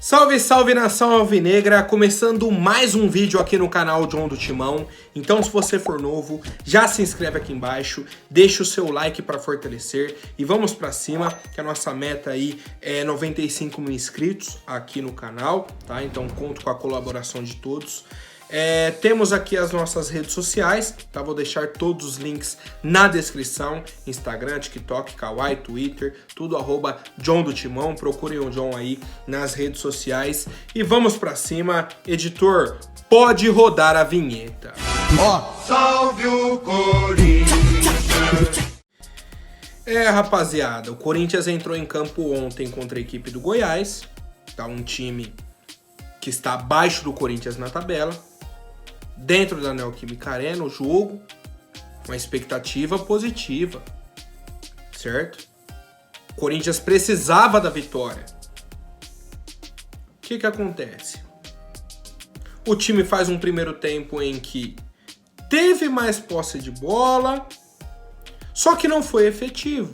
Salve, salve nação alvinegra, começando mais um vídeo aqui no canal John do Timão. Então se você for novo, já se inscreve aqui embaixo, deixa o seu like para fortalecer e vamos para cima, que a nossa meta aí é 95 mil inscritos aqui no canal, tá? Então conto com a colaboração de todos. Temos aqui as nossas redes sociais, tá? Vou deixar todos os links na descrição, Instagram, TikTok, Kawaii, Twitter, tudo @John do Timão, procurem o John aí nas redes sociais e vamos pra cima. Editor, pode rodar a vinheta. Salve o Corinthians! Rapaziada, o Corinthians entrou em campo ontem contra a equipe do Goiás, tá? Um time que está abaixo do Corinthians na tabela, dentro da Neoquímica Arena, o jogo, uma expectativa positiva, certo? O Corinthians precisava da vitória. O que acontece? O time faz um primeiro tempo em que teve mais posse de bola, só que não foi efetivo,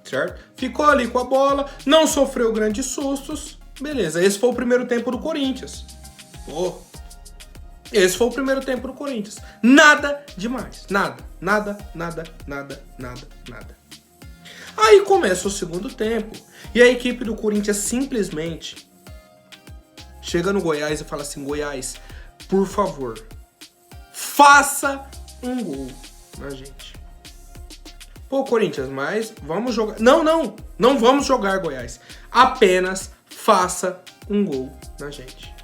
certo? Ficou ali com a bola, não sofreu grandes sustos, beleza. Esse foi o primeiro tempo do Corinthians. Esse foi o primeiro tempo do Corinthians. Nada demais. Nada. Aí começa o segundo tempo. E a equipe do Corinthians simplesmente chega no Goiás e fala assim: Goiás, por favor, faça um gol na gente. Pô, Corinthians, mas vamos jogar. Não vamos jogar, Goiás. Apenas faça um gol na gente.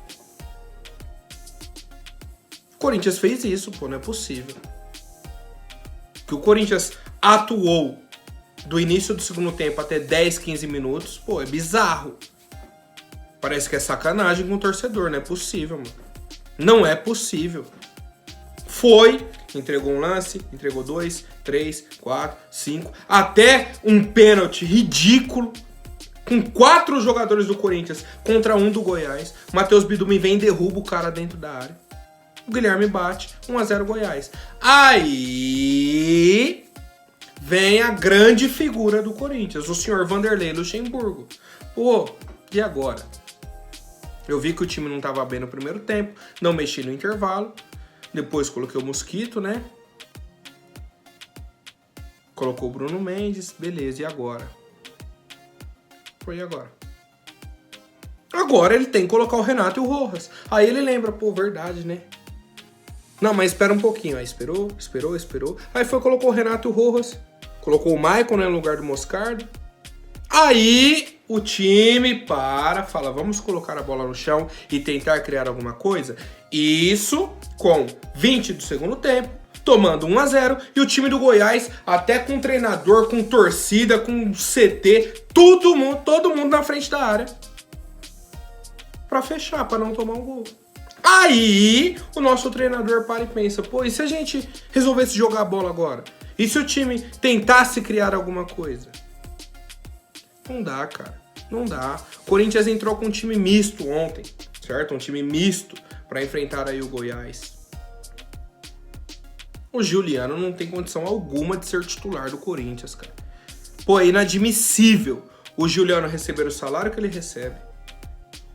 O Corinthians fez isso, pô, não é possível. Que o Corinthians atuou do início do segundo tempo até 10, 15 minutos, pô, é bizarro. Parece que é sacanagem com o torcedor, não é possível, mano. Não é possível. Foi, entregou um lance, entregou 2, 3, 4, 5, até um pênalti ridículo, com 4 jogadores do Corinthians contra 1 do Goiás. O Matheus Bidume vem e derruba o cara dentro da área. O Guilherme bate, 1-0 Goiás. Aí vem a grande figura do Corinthians, o senhor Vanderlei Luxemburgo. Pô, e agora? Eu vi que o time não estava bem no primeiro tempo, não mexi no intervalo. Depois coloquei o Mosquito, né? Colocou o Bruno Mendes, beleza, e agora? Foi agora. Agora ele tem que colocar o Renato e o Rojas. Aí ele lembra, pô, verdade, né? Não, mas espera um pouquinho. Aí esperou. Aí colocou o Renato e o Rojas. Colocou o Maicon, né, no lugar do Moscardo. Aí o time fala, vamos colocar a bola no chão e tentar criar alguma coisa. Isso com 20 do segundo tempo, tomando 1-0. E o time do Goiás, até com treinador, com torcida, com CT, todo mundo na frente da área. Pra fechar, pra não tomar um gol. Aí o nosso treinador para e pensa, pô, e se a gente resolvesse jogar a bola agora? E se o time tentasse criar alguma coisa? Não dá, cara. Não dá. O Corinthians entrou com um time misto ontem, certo? Um time misto para enfrentar aí o Goiás. O Juliano não tem condição alguma de ser titular do Corinthians, cara. Pô, é inadmissível o Juliano receber o salário que ele recebe,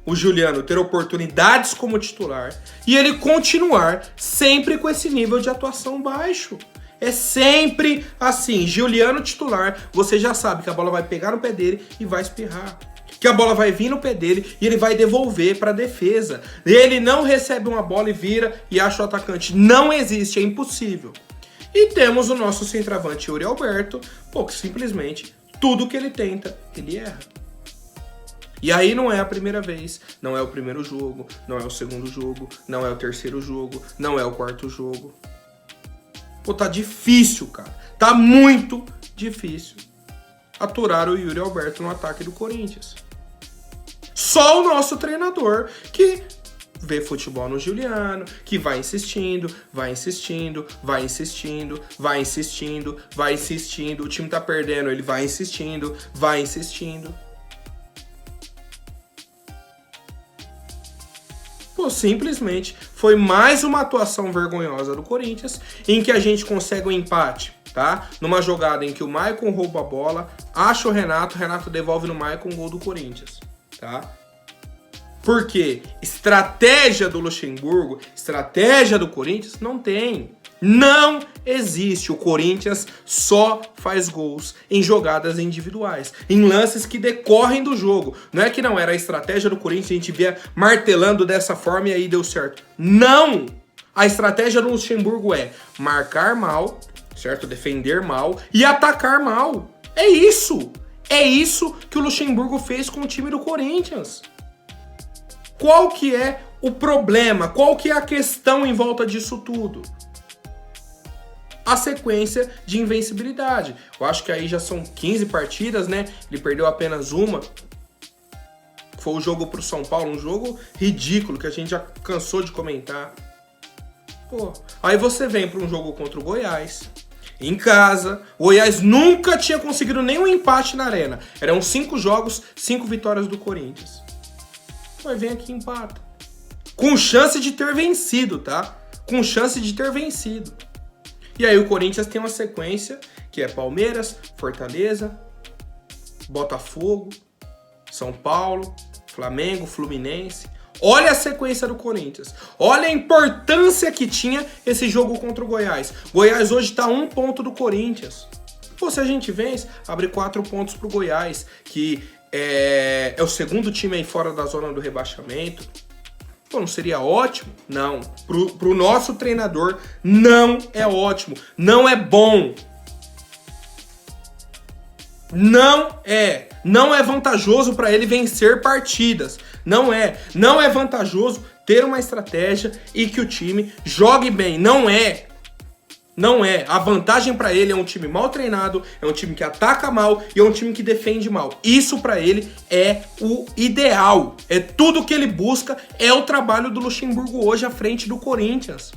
o Juliano ter oportunidades como titular e ele continuar sempre com esse nível de atuação baixo. É sempre assim, Juliano titular, você já sabe que a bola vai pegar no pé dele e vai espirrar. Que a bola vai vir no pé dele e ele vai devolver para a defesa. Ele não recebe uma bola e vira e acha o atacante. Não existe, é impossível. E temos o nosso centroavante Yuri Alberto, pô, que simplesmente tudo que ele tenta, ele erra. E aí não é a primeira vez, não é o primeiro jogo, não é o segundo jogo, não é o terceiro jogo, não é o quarto jogo. Pô, tá difícil, cara. Tá muito difícil aturar o Yuri Alberto no ataque do Corinthians. Só o nosso treinador que vê futebol no Juliano, que vai insistindo. O time tá perdendo, ele vai insistindo. Pô, simplesmente foi mais uma atuação vergonhosa do Corinthians, em que a gente consegue um empate, tá? Numa jogada em que o Maicon rouba a bola, acha o Renato devolve no Maicon um gol do Corinthians, tá? Porque estratégia do Luxemburgo, estratégia do Corinthians, não tem. Não existe. O Corinthians só faz gols em jogadas individuais, em lances que decorrem do jogo. Não é que não era a estratégia do Corinthians, a gente via martelando dessa forma e aí deu certo. Não! A estratégia do Luxemburgo é marcar mal, certo? Defender mal e atacar mal. É isso! É isso que o Luxemburgo fez com o time do Corinthians. Qual que é o problema? Qual que é a questão em volta disso tudo? A sequência de invencibilidade. Eu acho que aí já são 15 partidas, né? Ele perdeu apenas uma. Foi o jogo pro São Paulo, um jogo ridículo que a gente já cansou de comentar. Pô, aí você vem para um jogo contra o Goiás, em casa. O Goiás nunca tinha conseguido nenhum empate na arena. Eram 5 jogos, 5 vitórias do Corinthians. Aí vem aqui e empata. Com chance de ter vencido, tá? Com chance de ter vencido. E aí o Corinthians tem uma sequência que é Palmeiras, Fortaleza, Botafogo, São Paulo, Flamengo, Fluminense. Olha a sequência do Corinthians. Olha a importância que tinha esse jogo contra o Goiás. Goiás hoje está a 1 ponto do Corinthians. Pô, se a gente vence, abre 4 pontos pro Goiás, que é o segundo time aí fora da zona do rebaixamento. Pô, não seria ótimo? Não. Pro nosso treinador, não é ótimo. Não é bom. Não é. Não é vantajoso para ele vencer partidas. Não é. Não é vantajoso ter uma estratégia e que o time jogue bem. Não é. Não é. A vantagem para ele é um time mal treinado, é um time que ataca mal e é um time que defende mal. Isso para ele é o ideal. É tudo que ele busca, é o trabalho do Luxemburgo hoje à frente do Corinthians.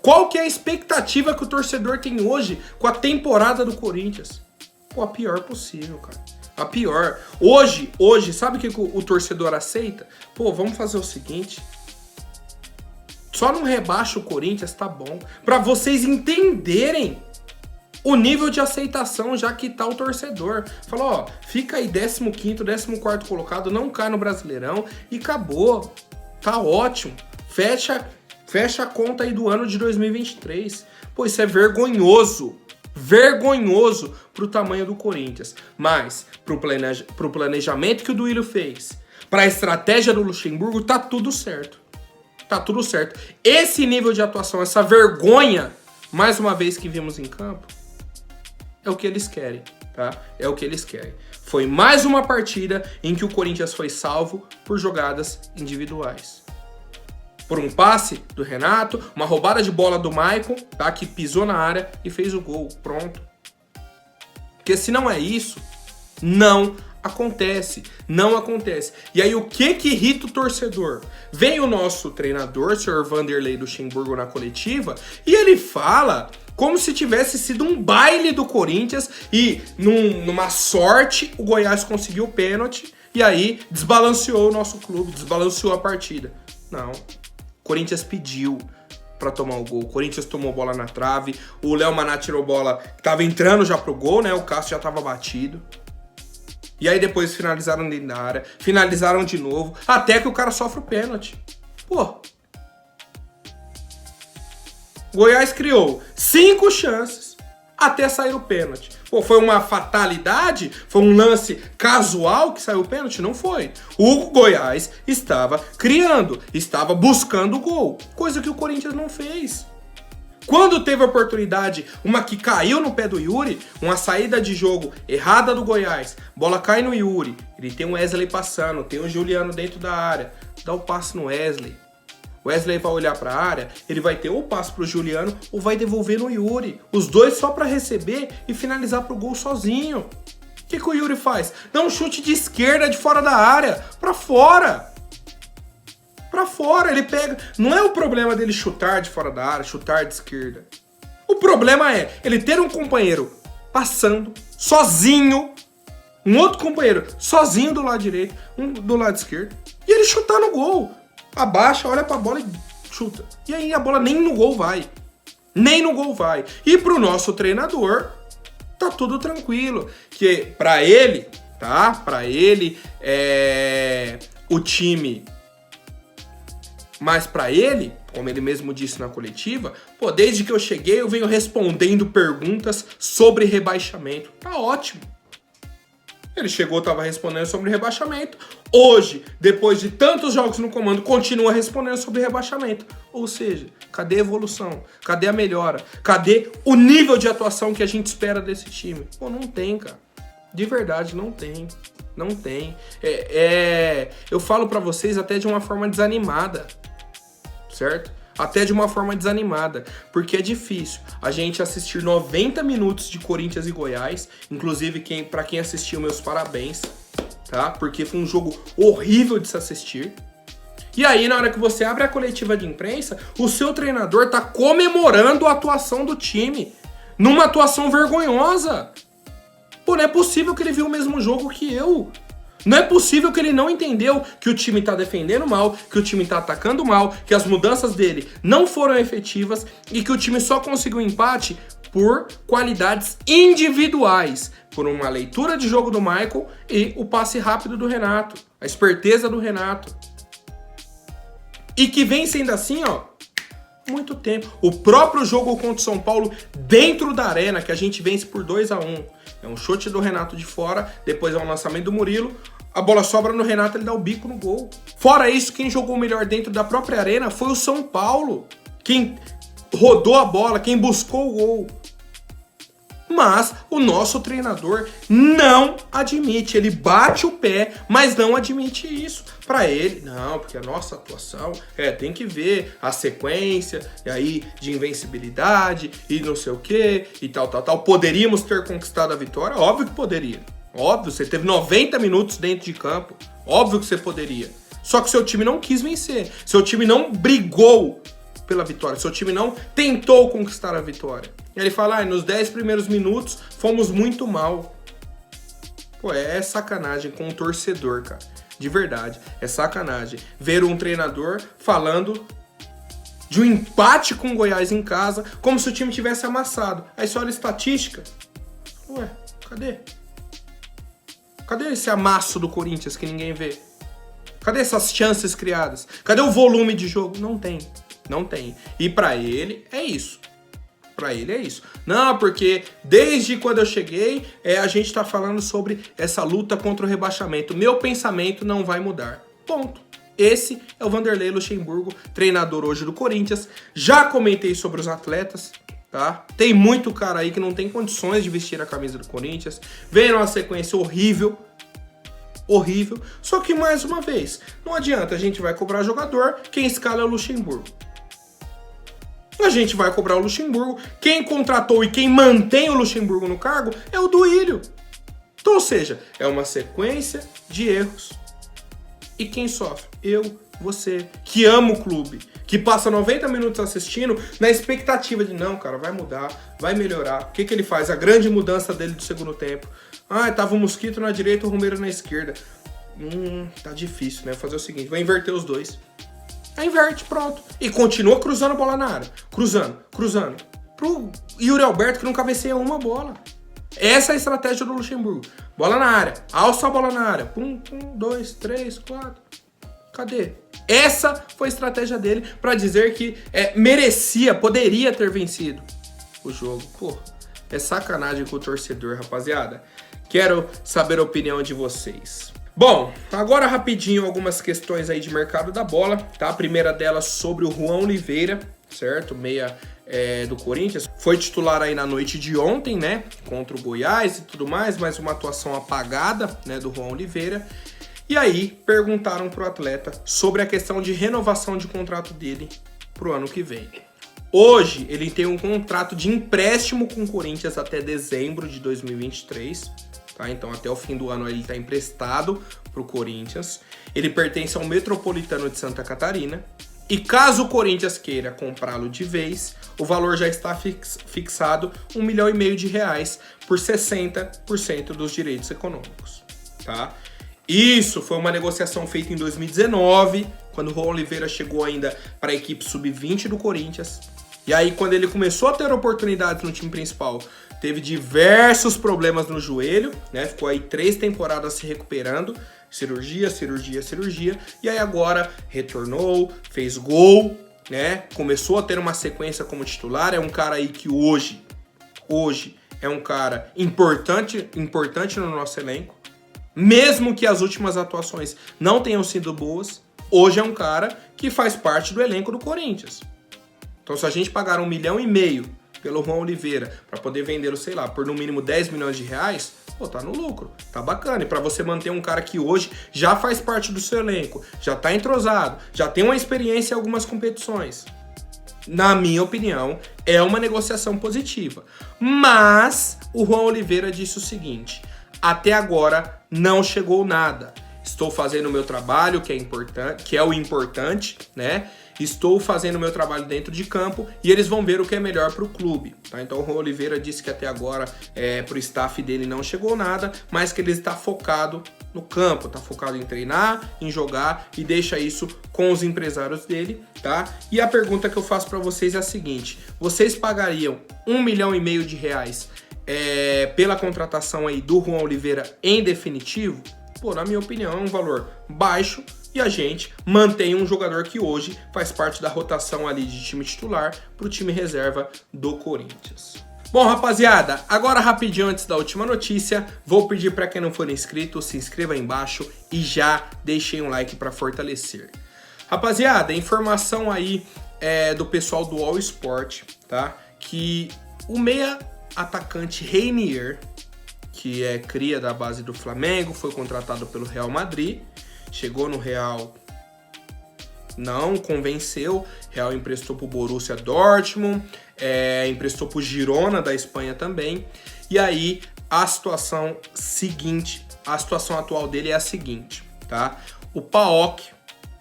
Qual que é a expectativa que o torcedor tem hoje com a temporada do Corinthians? Pô, a pior possível, cara. A pior. Hoje, sabe o que o torcedor aceita? Pô, vamos fazer o seguinte... Só não rebaixa o Corinthians, tá bom. Pra vocês entenderem o nível de aceitação já que tá o torcedor. Falou, ó, fica aí 15º, 14º colocado, não cai no Brasileirão e acabou. Tá ótimo. Fecha a conta aí do ano de 2023. Pô, isso é vergonhoso. Vergonhoso pro tamanho do Corinthians. Mas, pro planejamento que o Duílio fez, pra estratégia do Luxemburgo, tá tudo certo. Tá tudo certo. Esse nível de atuação, essa vergonha, mais uma vez que vimos em campo, é o que eles querem, tá? É o que eles querem. Foi mais uma partida em que o Corinthians foi salvo por jogadas individuais. Por um passe do Renato, uma roubada de bola do Maicon, tá? Que pisou na área e fez o gol. Pronto. Porque se não é isso, não acontece, não acontece. E aí o que irrita o torcedor? Vem o nosso treinador, Sr. Vanderlei Luxemburgo, na coletiva, e ele fala como se tivesse sido um baile do Corinthians e numa sorte o Goiás conseguiu o pênalti e aí desbalanceou o nosso clube, desbalanceou a partida. Não, o Corinthians pediu pra tomar o gol. O Corinthians tomou bola na trave, o Léo Maná tirou bola que tava entrando já pro gol, né? O Cássio já tava batido. E aí depois finalizaram dentro da área, finalizaram de novo, até que o cara sofre o pênalti. Pô. Goiás criou 5 chances até sair o pênalti. Pô, foi uma fatalidade? Foi um lance casual que saiu o pênalti? Não foi. O Goiás estava criando, estava buscando o gol, coisa que o Corinthians não fez. Quando teve a oportunidade, uma que caiu no pé do Yuri, uma saída de jogo errada do Goiás, bola cai no Yuri, ele tem o Wesley passando, tem o Juliano dentro da área, dá o passe no Wesley. O Wesley vai olhar para a área, ele vai ter ou passe pro Juliano ou vai devolver no Yuri. Os dois só para receber e finalizar pro gol sozinho. O que o Yuri faz? Dá um chute de esquerda de fora da área, para fora. Pra fora, ele pega... Não é o problema dele chutar de fora da área, chutar de esquerda. O problema é ele ter um companheiro passando, sozinho, um outro companheiro sozinho do lado direito, um do lado esquerdo, e ele chutar no gol. Abaixa, olha pra bola e chuta. E aí a bola nem no gol vai. Nem no gol vai. E pro nosso treinador, tá tudo tranquilo. Que pra ele, tá? Pra ele, o time mais pra ele, como ele mesmo disse na coletiva, pô, desde que eu cheguei eu venho respondendo perguntas sobre rebaixamento. Tá ótimo. Ele chegou, tava respondendo sobre rebaixamento. Hoje, depois de tantos jogos no comando, continua respondendo sobre rebaixamento. Ou seja, cadê a evolução? Cadê a melhora? Cadê o nível de atuação que a gente espera desse time? Pô, não tem, cara. De verdade, não tem. Não tem. Eu falo pra vocês até de uma forma desanimada. Certo? Até de uma forma desanimada, porque é difícil a gente assistir 90 minutos de Corinthians e Goiás, inclusive para quem assistiu, meus parabéns, tá? Porque foi um jogo horrível de se assistir. E aí, na hora que você abre a coletiva de imprensa, o seu treinador tá comemorando a atuação do time, numa atuação vergonhosa. Pô, não é possível que ele viu o mesmo jogo que eu. Não é possível que ele não entendeu que o time tá defendendo mal, que o time tá atacando mal, que as mudanças dele não foram efetivas e que o time só conseguiu empate por qualidades individuais, por uma leitura de jogo do Michael e o passe rápido do Renato, a esperteza do Renato. E que vem sendo assim, ó, muito tempo. O próprio jogo contra o São Paulo dentro da arena, que a gente vence por 2-1. É um chute do Renato de fora, depois é um lançamento do Murilo, a bola sobra no Renato, ele dá o bico no gol. Fora isso, quem jogou melhor dentro da própria arena foi o São Paulo. Quem rodou a bola, quem buscou o gol. Mas o nosso treinador não admite, ele bate o pé, mas não admite isso. Pra ele, não, porque a nossa atuação tem que ver a sequência e aí de invencibilidade e não sei o que e tal. Poderíamos ter conquistado a vitória? Óbvio que poderia. Óbvio, você teve 90 minutos dentro de campo. Óbvio que você poderia. Só que seu time não quis vencer. Seu time não brigou pela vitória. Seu time não tentou conquistar a vitória. E ele fala, nos 10 primeiros minutos fomos muito mal. Pô, é sacanagem com o torcedor, cara. De verdade, é sacanagem. Ver um treinador falando de um empate com o Goiás em casa, como se o time tivesse amassado. Aí você olha a estatística. Ué, cadê? Cadê esse amasso do Corinthians que ninguém vê? Cadê essas chances criadas? Cadê o volume de jogo? Não tem. Não tem. E pra ele é isso. Pra ele é isso. Não, porque desde quando eu cheguei, a gente tá falando sobre essa luta contra o rebaixamento. Meu pensamento não vai mudar. Ponto. Esse é o Vanderlei Luxemburgo, treinador hoje do Corinthians. Já comentei sobre os atletas, tá? Tem muito cara aí que não tem condições de vestir a camisa do Corinthians. Vem numa sequência horrível. Horrível. Só que, mais uma vez, não adianta, a gente vai cobrar jogador, quem escala é o Luxemburgo. A gente vai cobrar o Luxemburgo. Quem contratou e quem mantém o Luxemburgo no cargo é o Duílio. Então, ou seja, é uma sequência de erros. E quem sofre? Eu, você, que ama o clube, que passa 90 minutos assistindo na expectativa de, não, cara, vai mudar, vai melhorar. O que ele faz? A grande mudança dele do segundo tempo. Tava o Mosquito na direita, o Romero na esquerda. Tá difícil, né? Vou fazer o seguinte, vou inverter os dois. Aí inverte, pronto. E continua cruzando a bola na área. Cruzando. Pro Yuri Alberto, que não cabeceia uma bola. Essa é a estratégia do Luxemburgo. Bola na área. Alça a bola na área. 1, 2, 3, 4. Cadê? Essa foi a estratégia dele pra dizer que poderia ter vencido o jogo. Pô, é sacanagem com o torcedor, rapaziada. Quero saber a opinião de vocês. Bom, agora rapidinho algumas questões aí de mercado da bola, tá? A primeira delas sobre o Juan Oliveira, certo? Meia do Corinthians. Foi titular aí na noite de ontem, né? Contra o Goiás e tudo mais, mas uma atuação apagada, né? Do Juan Oliveira. E aí, perguntaram pro atleta sobre a questão de renovação de contrato dele pro ano que vem. Hoje, ele tem um contrato de empréstimo com o Corinthians até dezembro de 2023, tá? Então, até o fim do ano, ele está emprestado pro Corinthians. Ele pertence ao Metropolitano de Santa Catarina. E caso o Corinthians queira comprá-lo de vez, o valor já está fixado R$1,5 milhão por 60% dos direitos econômicos, tá? Isso foi uma negociação feita em 2019, quando o Juan Oliveira chegou ainda para a equipe sub-20 do Corinthians. E aí, quando ele começou a ter oportunidades no time principal, teve diversos problemas no joelho, né? Ficou aí 3 temporadas se recuperando Cirurgia, e aí agora retornou, fez gol, né? Começou a ter uma sequência como titular, é um cara aí que hoje é um cara importante no nosso elenco. Mesmo que as últimas atuações não tenham sido boas, hoje é um cara que faz parte do elenco do Corinthians. Então se a gente pagar 1,5 milhão pelo Juan Oliveira para poder vendê-lo, sei lá, por no mínimo 10 milhões de reais, pô, tá no lucro, tá bacana. E para você manter um cara que hoje já faz parte do seu elenco, já tá entrosado, já tem uma experiência em algumas competições, na minha opinião, é uma negociação positiva. Mas o Juan Oliveira disse o seguinte: até agora não chegou nada. Estou fazendo o meu trabalho, que é importante, que é o importante, né? Estou fazendo o meu trabalho dentro de campo e eles vão ver o que é melhor para o clube, tá? Então o Juan Oliveira disse que até agora pro staff dele não chegou nada, mas que ele está focado no campo, tá focado em treinar, em jogar e deixa isso com os empresários dele, tá? E a pergunta que eu faço para vocês é a seguinte: vocês pagariam 1,5 milhão de reais pela contratação aí do Juan Oliveira em definitivo? Pô, na minha opinião, é um valor baixo e a gente mantém um jogador que hoje faz parte da rotação ali de time titular para o time reserva do Corinthians. Bom, rapaziada, agora rapidinho antes da última notícia, vou pedir para quem não for inscrito, se inscreva aí embaixo e já deixem um like para fortalecer. Rapaziada, informação aí do pessoal do All Sport, tá? Que o meia atacante Reinier, que é cria da base do Flamengo, foi contratado pelo Real Madrid, chegou no Real, não convenceu, Real emprestou pro Borussia Dortmund, emprestou pro Girona da Espanha também, e aí a situação atual dele é a seguinte, tá? O PAOK,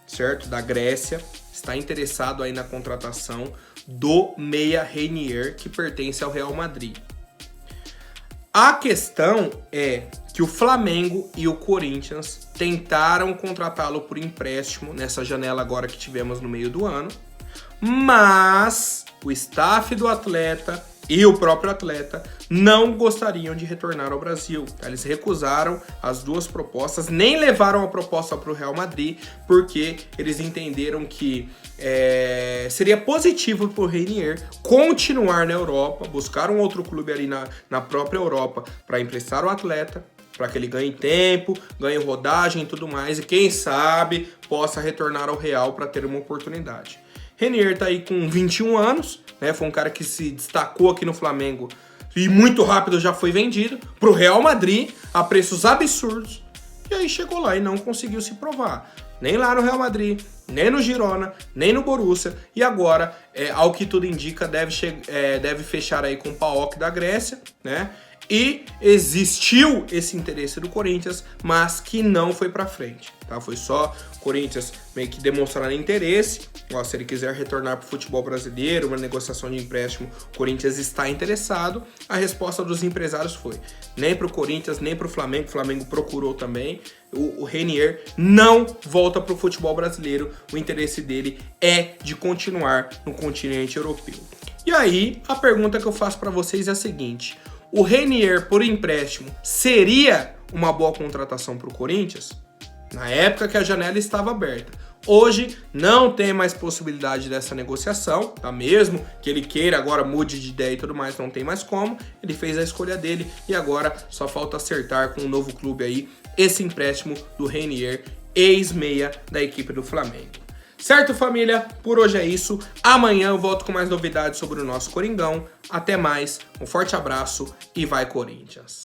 certo, da Grécia, está interessado aí na contratação do meia Reinier, que pertence ao Real Madrid. A questão é que o Flamengo e o Corinthians tentaram contratá-lo por empréstimo nessa janela agora que tivemos no meio do ano, mas o staff do atleta e o próprio atleta não gostariam de retornar ao Brasil. Eles recusaram as duas propostas, nem levaram a proposta para o Real Madrid, porque eles entenderam que seria positivo para o Reinier continuar na Europa, buscar um outro clube ali na própria Europa para emprestar o atleta, para que ele ganhe tempo, ganhe rodagem e tudo mais, e quem sabe possa retornar ao Real para ter uma oportunidade. Reinier tá aí com 21 anos, né? Foi um cara que se destacou aqui no Flamengo e muito rápido já foi vendido pro Real Madrid a preços absurdos. E aí chegou lá e não conseguiu se provar. Nem lá no Real Madrid, nem no Girona, nem no Borussia. E agora, ao que tudo indica, deve fechar aí com o PAOK da Grécia, né? E existiu esse interesse do Corinthians, mas que não foi pra frente, tá? Foi só o Corinthians meio que demonstrando interesse. Ó, se ele quiser retornar pro futebol brasileiro, uma negociação de empréstimo, o Corinthians está interessado. A resposta dos empresários foi nem pro Corinthians, nem pro Flamengo. O Flamengo procurou também. O Reinier não volta pro futebol brasileiro. O interesse dele é de continuar no continente europeu. E aí, a pergunta que eu faço pra vocês é a seguinte: o Reinier por empréstimo seria uma boa contratação para o Corinthians? Na época que a janela estava aberta. Hoje não tem mais possibilidade dessa negociação, tá? Mesmo que ele queira, agora mude de ideia e tudo mais, não tem mais como. Ele fez a escolha dele e agora só falta acertar com um novo clube aí esse empréstimo do Reinier, ex-meia da equipe do Flamengo. Certo, família? Por hoje é isso. Amanhã eu volto com mais novidades sobre o nosso Coringão. Até mais, um forte abraço e vai Corinthians!